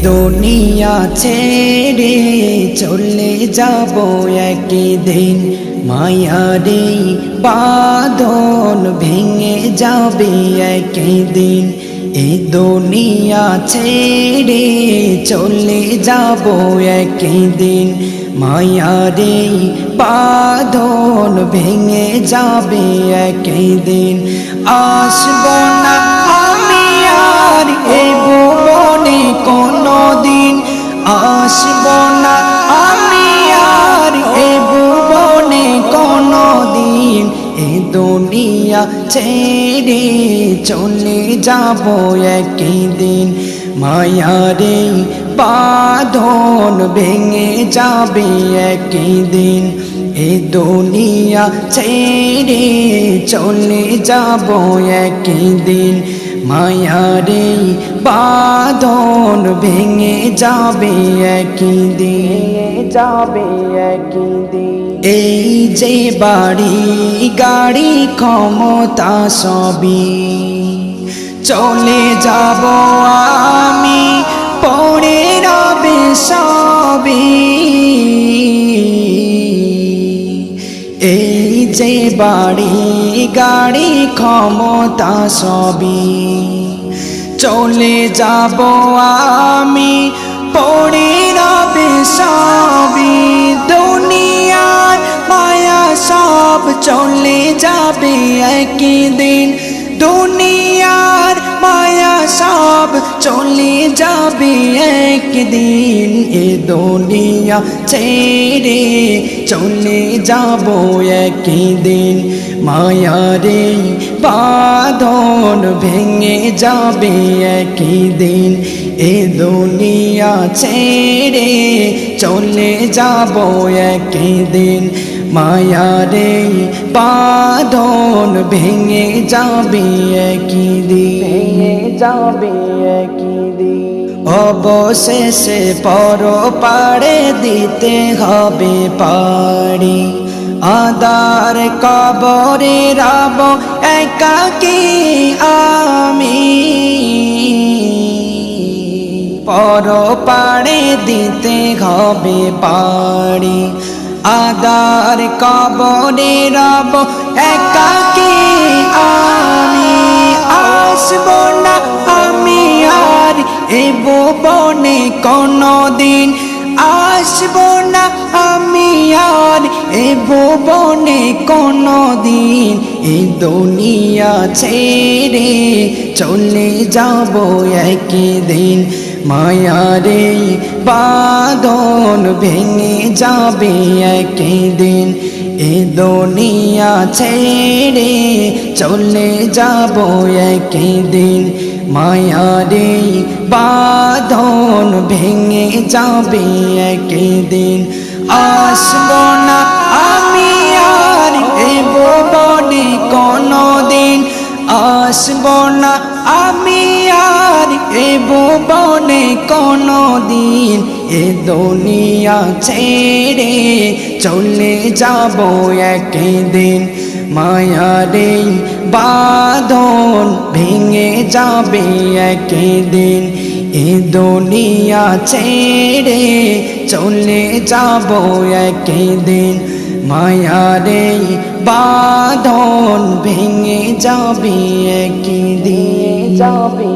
দুনিয়া ছেড়ে চলে যাব একদিন, মায়ারে বাঁধন ভেঙে যাবে একদিন। এই দুনিয়া ছেড়ে চলে যাব একদিন, মায়ারে বাঁধন ভেঙে যাবে একদিন। আসব না আমি আর এই ভুবনে কোনদিন, আসব না আমি আর এই ভুবনে কোনদিন। এই দুনিয়া ছেড়ে চলে যাব একদিন, মায়ারে বাঁধন ভেঙে যাবে একদিন। এই দুনিয়া ছেড়ে চলে যাব একদিন, মায়ারে বাঁধন ভেঙে যাবে একদিন, যাবে একদিন। এই যে বাড়ি গাড়ি ক্ষমতা সবই চলে যাব আমি, পড়ে রবে সবই। এই যে বাড়ি গাড়ি ক্ষমতা সবই চলে যাব আমি, পড়ে রবে সবই। দুনিয়ার মায়া সব চলে যাবে একদিন, দুনিয়ার মায়া সব চলে যাবে একদিন। এ দুনিয়া ছেড়ে চলে যাব একদিন, মায়ারে বাঁধন ভেঙে যাবে একদিন। এ দুনিয়া ছেড়ে চলে যাব একদিন, মায়ারে বাঁধন ভেঙে যাবে একদিন, যাবে একদিন। অবশেষে পরপারে দিতে হবে পাড়ি, আদার কবরে রব একাকী আমি। পরপারে দিতে হবে পাড়ি, আদার কবরে রব একাকী আমি। আসব না আমি আর এ ভুবনে কোনদিন, আসব না আমি আর এ ভুবনে কোনদিন। এই দুনিয়া ছেড়ে চলে যাব একদিন, মায়ারে বাঁধন ভেঙে যাবে একদিন। এ দুনিয়া ছেড়ে চলে যাব একদিন, মায়ারে বাঁধন ভেঙে যাবে একদিন। আসব না আমি আর এ ভুবনে কোনদিন, আসব না আমি আর এ ভুবনে কোনদিন। এ দুনিয়া ছেড়ে চলে যাব একদিন, মায়ারে বাঁধন ভেঙে যাবে একদিন। এ দুনিয়া ছেড়ে চলে যাব একদিন, মায়ারে বাঁধন ভেঙে যাবে একদিন, যাবে।